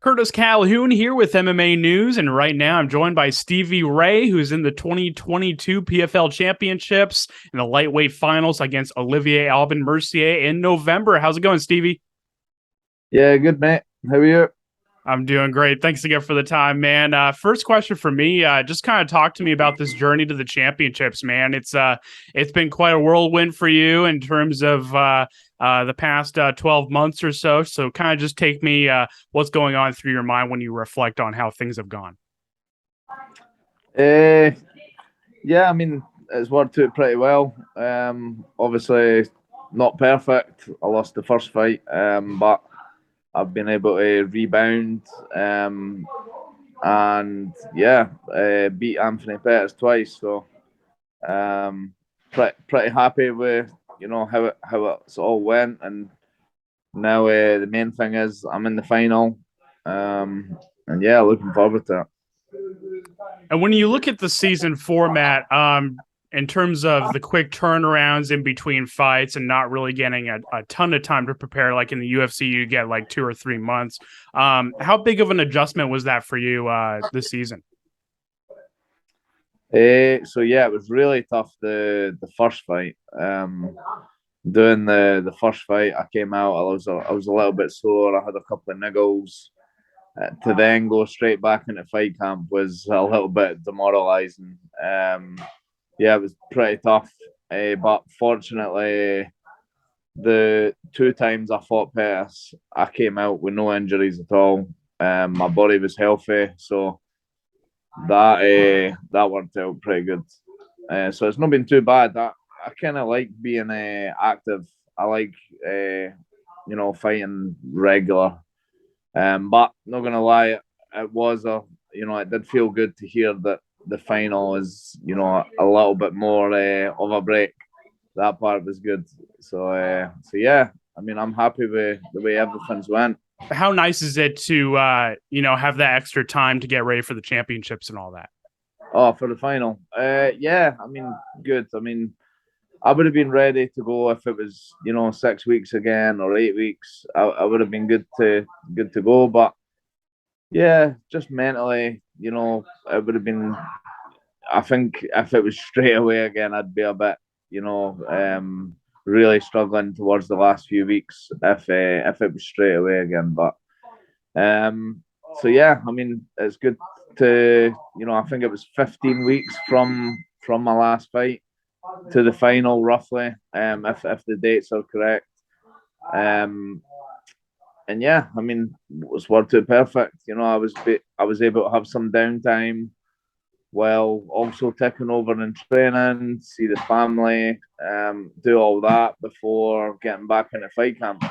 Curtis Calhoun here with MMA News, and right now I'm joined by Stevie Ray, who's in the 2022 PFL Championships in the lightweight finals against Olivier Aubin-Mercier in November. How's it going, Stevie? Yeah, good, mate. How are you? I'm doing great. Thanks again for the time, man. First question for me, just kind of talk to me about this journey to the championships, man. It's been quite a whirlwind for you in terms of the past 12 months or so. So kind of just take me what's going on through your mind when you reflect on how things have gone. Yeah, I mean, it's worked out pretty well. Obviously, not perfect. I lost the first fight, but I've been able to rebound and beat Anthony Pettis twice. So pretty happy with how it's all went. And now the main thing is I'm in the final, and yeah, looking forward to it. And when you look at the season format, in terms of the quick turnarounds in between fights and not really getting a ton of time to prepare, like in the UFC, you get like 2 or 3 months. How big of an adjustment was that for you this season? So yeah, it was really tough the first fight. Doing the first fight, I came out. I was a little bit sore. I had a couple of niggles. To then go straight back into fight camp was a little bit demoralising. Yeah, it was pretty tough. But fortunately, the 2 times I fought Pettis, I came out with no injuries at all. My body was healthy, so that worked out pretty good. So it's not been too bad. I kind of like being active. I like fighting regular. But not gonna lie, it did feel good to hear that the final is a little bit more of a break. That part was good. So yeah, I mean, I'm happy with the way everything's went. How nice is it to have that extra time to get ready for the championships and all that? Oh, for the final, yeah, I mean, good. I mean, I would have been ready to go if it was 6 weeks again or 8 weeks. I would have been good to go, but yeah, just mentally, it would have been. I think if it was straight away again, I'd be a bit, really struggling towards the last few weeks if it was straight away again. But so yeah, I mean, it's good to I think it was 15 weeks from my last fight to the final, roughly, if the dates are correct. And yeah, I mean, it was worked out perfect. I was able to have some downtime while also taking over and training, see the family, do all that before getting back into fight camp.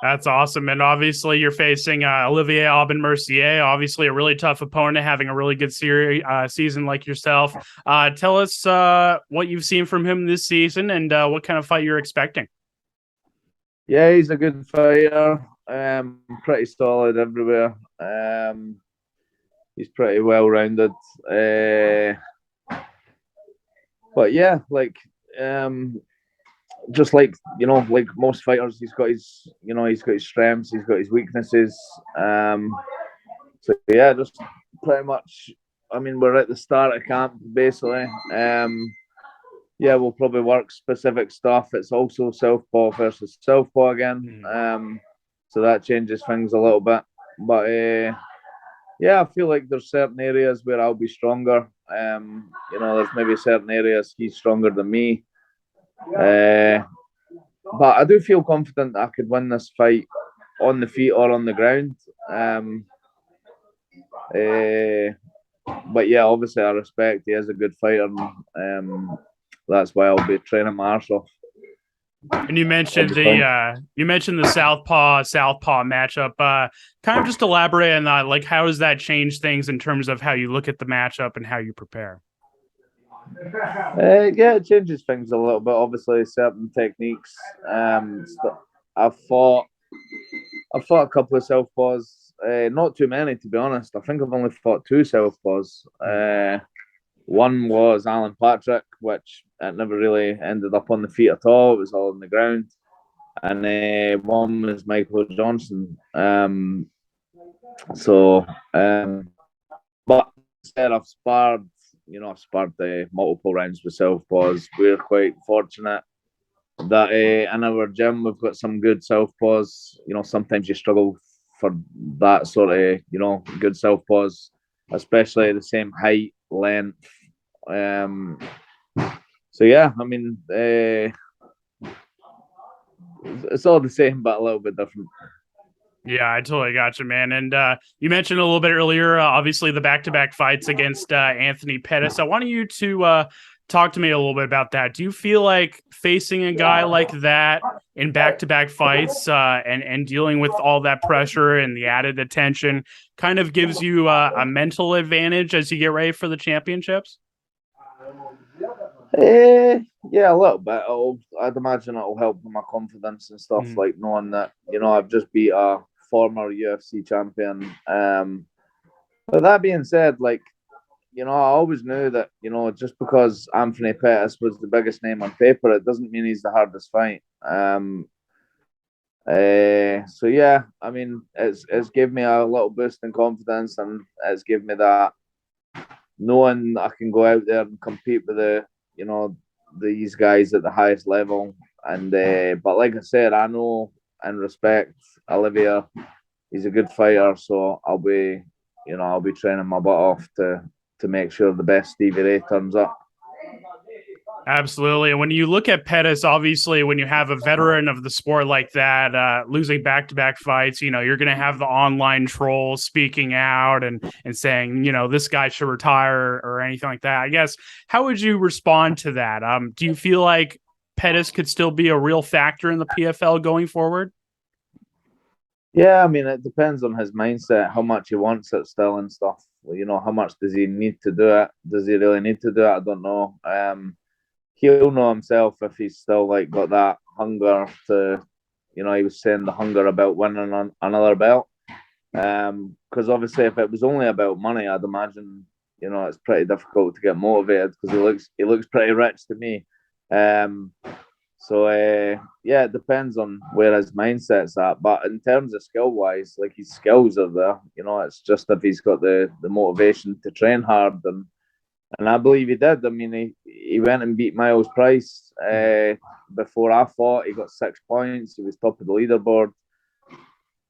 That's awesome. And obviously you're facing Olivier Aubin-Mercier, obviously a really tough opponent, having a really good season like yourself. Tell us what you've seen from him this season and what kind of fight you're expecting. Yeah, he's a good fighter. Pretty solid everywhere. He's pretty well-rounded. But yeah, just like like most fighters, he's got his strengths, he's got his weaknesses. So yeah, just pretty much. I mean, we're at the start of camp basically. Yeah, we'll probably work specific stuff. It's also Southpaw versus Southpaw again. So that changes things a little bit. But yeah, I feel like there's certain areas where I'll be stronger. There's maybe certain areas he's stronger than me. But I do feel confident that I could win this fight on the feet or on the ground. But yeah, obviously I respect he is a good fighter. That's why I'll be training my arse off. And you mentioned the Southpaw matchup. Kind of just elaborate on that. Like, how does that change things in terms of how you look at the matchup and how you prepare? Yeah, it changes things a little bit. Obviously, certain techniques. I've fought a couple of Southpaws. Not too many, to be honest. I think I've only fought 2 Southpaws. One was Alan Patrick, which it never really ended up on the feet at all. It was all on the ground. and one was Michael Johnson. But instead, I've sparred multiple rounds with Southpaws. We're quite fortunate that in our gym we've got some good Southpaws. Sometimes you struggle for that sort of good Southpaws, especially the same height, length. So yeah, I mean, it's all the same but a little bit different. Yeah, I totally got you, man. And you mentioned a little bit earlier, obviously the back-to-back fights against Anthony Pettis. I wanted you to talk to me a little bit about that. Do you feel like facing a guy like that in back-to-back fights and dealing with all that pressure and the added attention kind of gives you a mental advantage as you get ready for the championships? Yeah, a little bit. I'd imagine it'll help with my confidence and stuff, like knowing that I've just beat a former UFC champion. But that being said, I always knew that just because Anthony Pettis was the biggest name on paper, it doesn't mean he's the hardest fight. So yeah, I mean, it's given me a little boost in confidence, and it's given me that knowing that I can go out there and compete with these guys at the highest level. And but like I said, I know and respect Olivier. He's a good fighter, so I'll be training my butt off to make sure the best Stevie Ray turns up. Absolutely. And when you look at Pettis, obviously, when you have a veteran of the sport like that, losing back-to-back fights, you're going to have the online trolls speaking out and saying, this guy should retire or anything like that. I guess, how would you respond to that? Do you feel like Pettis could still be a real factor in the PFL going forward? Yeah, I mean, it depends on his mindset, how much he wants it still and stuff. How much does he need to do it? Does he really need to do it? I don't know. He'll know himself if he's still got that hunger to, he was saying the hunger about winning another belt. Because obviously, if it was only about money, I'd imagine it's pretty difficult to get motivated because he looks pretty rich to me. So yeah, it depends on where his mindset's at. But in terms of skill wise, his skills are there. It's just if he's got the motivation to train hard and I believe he did. I mean, he went and beat Miles Price before I fought. He got 6 points. He was top of the leaderboard.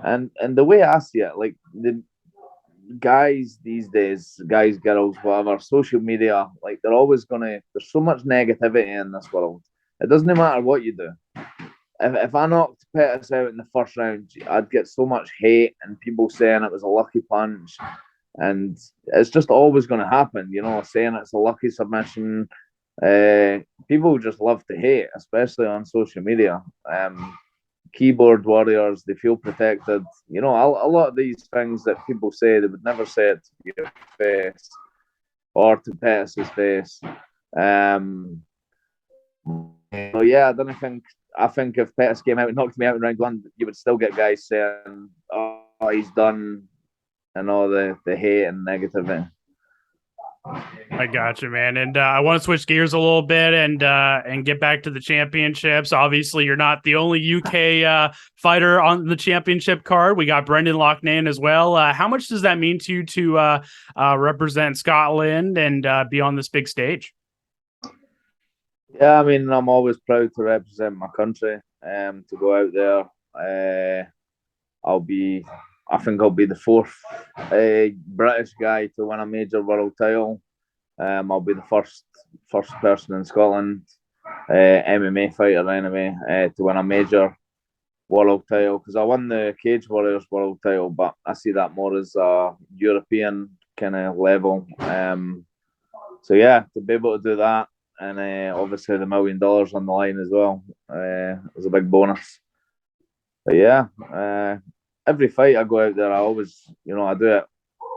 And the way I see it, the guys these days, guys, girls, whatever, social media, there's so much negativity in this world. It doesn't matter what you do. If I knocked Pettis out in the first round, I'd get so much hate and people saying it was a lucky punch. And it's just always going to happen, saying it's a lucky submission. People just love to hate, especially on social media. Keyboard warriors, they feel protected. A lot of these things that people say, they would never say it to your face or to Pettis' face. So yeah, I think if Pettis came out and knocked me out in round one, you would still get guys saying, "Oh, he's done," and all the hate and negativity. I got you, man. And I want to switch gears a little bit and get back to the championships. Obviously, you're not the only UK fighter on the championship card. We got Brendan Loughnane as well. How much does that mean to you to represent Scotland and be on this big stage? Yeah, I mean, I'm always proud to represent my country. To go out there, I think I'll be the fourth British guy to win a major world title. I'll be the first person in Scotland, MMA fighter anyway, to win a major world title, because I won the Cage Warriors world title, but I see that more as a European kind of level. So yeah, to be able to do that, and obviously the $1 million on the line as well, was a big bonus. But yeah, every fight I go out there, I always, I do it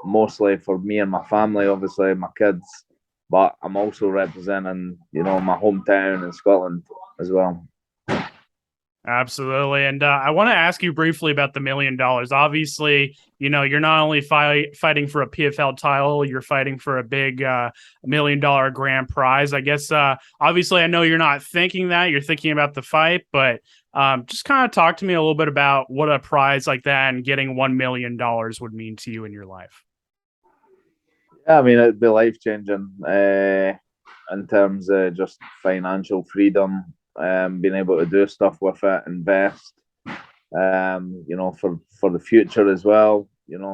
mostly for me and my family, obviously my kids, but I'm also representing, my hometown in Scotland as well. Absolutely. And I want to ask you briefly about the $1 million. Obviously, you're not only fighting for a PFL title, you're fighting for a big $1 million grand prize. I guess, obviously, I know you're not thinking that. You're thinking about the fight, but just kind of talk to me a little bit about what a prize like that and getting $1 million would mean to you in your life. Yeah, I mean, it'd be life changing in terms of just financial freedom, being able to do stuff with it, invest, for the future as well,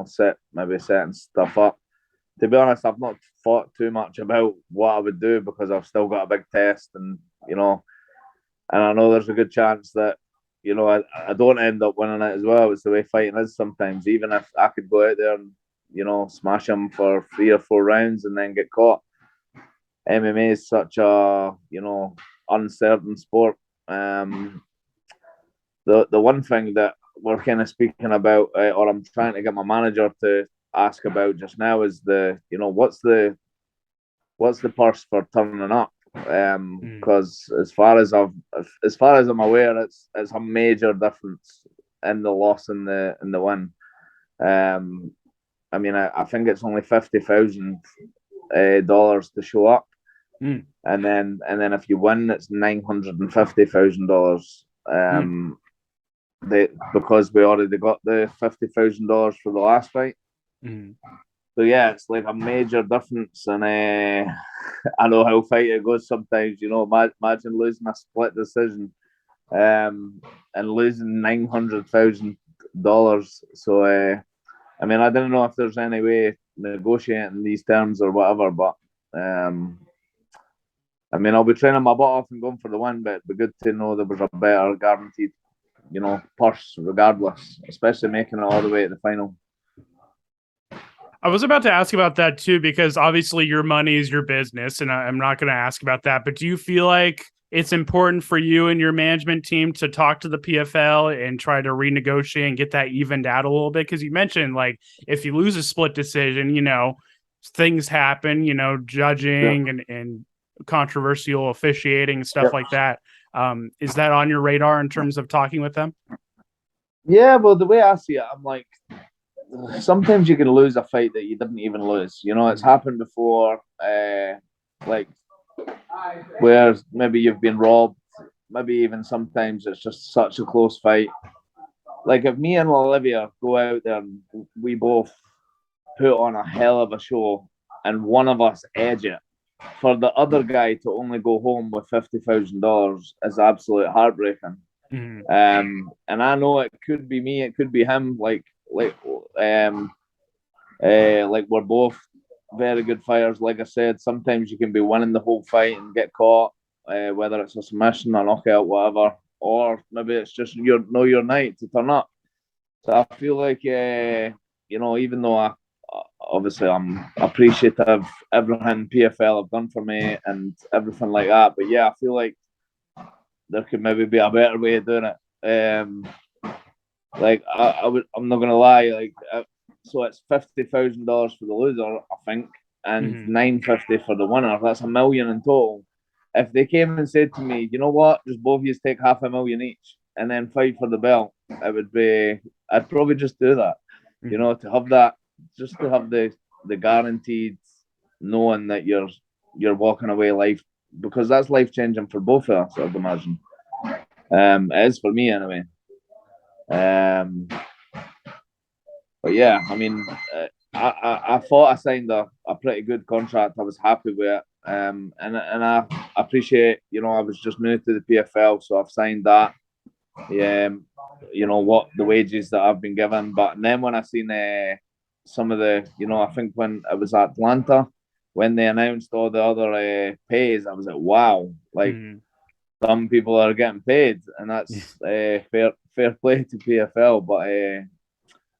setting stuff up. To be honest, I've not thought too much about what I would do because I've still got a big test, and I know there's a good chance that I don't end up winning it as well. It's the way fighting is sometimes. Even if I could go out there and smash him for 3 or 4 rounds and then get caught. MMA is such a uncertain sport. The one thing that we're kind of speaking about, or I'm trying to get my manager to ask about just now, is what's the purse for turning up? Because as far as I'm aware, it's a major difference in the loss and the win. I mean, I think it's only $50,000 to show up, and then if you win, it's $950,000. Because we already got the $50,000 for the last fight. So yeah, it's like a major difference, and I know how fighting goes sometimes. Imagine losing a split decision, and losing $900,000. So. I mean, I don't know if there's any way negotiating these terms or whatever, but I mean, I'll be training my butt off and going for the win, but it'd be good to know there was a better guaranteed, purse regardless, especially making it all the way to the final. I was about to ask about that too, because obviously your money is your business, and I'm not going to ask about that, but do you feel like it's important for you and your management team to talk to the PFL and try to renegotiate and get that evened out a little bit? Because you mentioned, like, if you lose a split decision, things happen, judging and controversial officiating and stuff like that. Is that on your radar in terms of talking with them? Yeah, well, the way I see it, I'm like, sometimes you can lose a fight that you didn't even lose. It's happened before, like, where maybe you've been robbed, maybe even sometimes it's just such a close fight. Like if me and Olivier go out there and we both put on a hell of a show and one of us edge it, for the other guy to only go home with $50,000 is absolute heartbreaking. And I know it could be me, it could be him. Like we're both very good fighters. Like I said, sometimes you can be winning the whole fight and get caught, whether it's a submission, a knockout, whatever, or maybe it's just your night to turn up. So I feel like, even though obviously I'm appreciative of everything PFL have done for me and everything like that, but yeah, I feel like there could maybe be a better way of doing it. I'm not gonna lie, like. So it's $50,000 for the loser, I think, and $950 for the winner. That's $1 million in total. If they came and said to me, you know what, just both of you take $500,000 each and then fight for the belt, I'd probably just do that. To have that, just to have the guaranteed knowing that you're walking away life, because that's life changing for both of us, I'd imagine. It is for me anyway. But yeah, I mean, I thought I signed a pretty good contract. I was happy with it, and I appreciate. I was just new to the PFL, so I've signed that. Yeah, what the wages that I've been given. But then when I seen some of the, I think when it was Atlanta, when they announced all the other pays, I was like, wow, like some people are getting paid, and that's fair play to PFL. But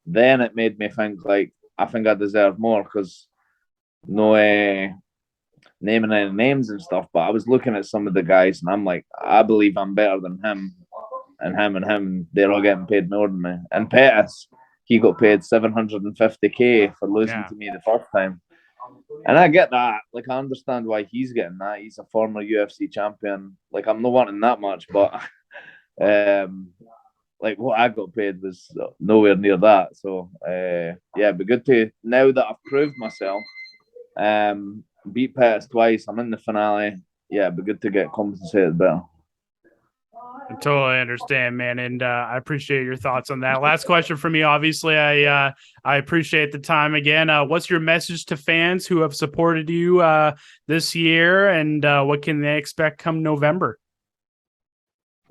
then it made me think, like, I think I deserve more, because no naming any names and stuff, but I was looking at some of the guys and I'm like, I believe I'm better than him, and him, they're all getting paid more than me. And Pettis, he got paid $750K for losing to me the first time. And I get that. Like, I understand why he's getting that. He's a former UFC champion. Like, I'm not wanting that much, but like what I got paid was nowhere near that. So yeah, it'd be good to, now that I've proved myself, beat Pettis twice. I'm in the finale. Yeah, it'd be good to get compensated better. I totally understand, man, and I appreciate your thoughts on that. Last question for me. Obviously, I appreciate the time again. What's your message to fans who have supported you this year, and what can they expect come November?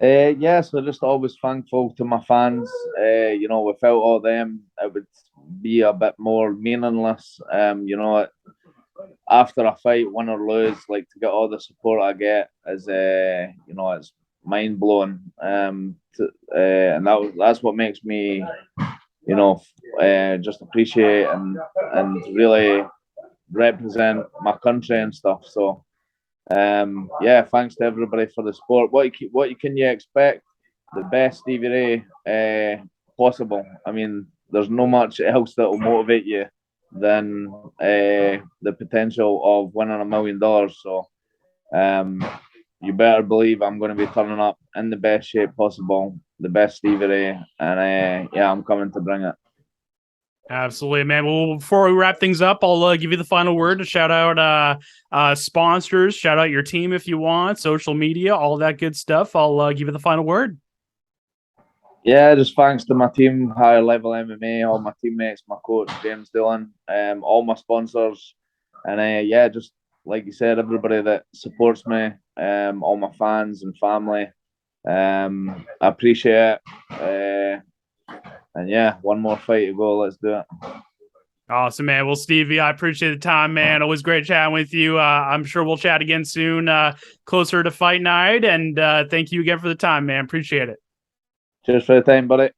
Yeah, so just always thankful to my fans. You know, without all them, it would be a bit more meaningless. You know, after a fight, win or lose, like to get all the support I get is, you know, it's mind blowing. And that's what makes me, you know, just appreciate and really represent my country and stuff. So, yeah, thanks to everybody for the support. What can you expect? The best Stevie Ray possible. I mean, there's no much else that will motivate you than the potential of winning $1 million. So, you better believe I'm going to be turning up in the best shape possible, the best Stevie Ray, and yeah, I'm coming to bring it. Absolutely, man. Well, before we wrap things up, I'll give you the final word to shout out sponsors, shout out your team if you want, social media, all that good stuff. I'll give you the final word. Yeah, just thanks to my team, Higher Level MMA, all my teammates, my coach, James Dillon, all my sponsors. And yeah, just like you said, everybody that supports me, all my fans and family. I appreciate it. And yeah, one more fight to go. Let's do it. Awesome, man. Well, Stevie, I appreciate the time, man. Always great chatting with you. I'm sure we'll chat again soon, closer to fight night. And thank you again for the time, man. Appreciate it. Cheers for the time, buddy.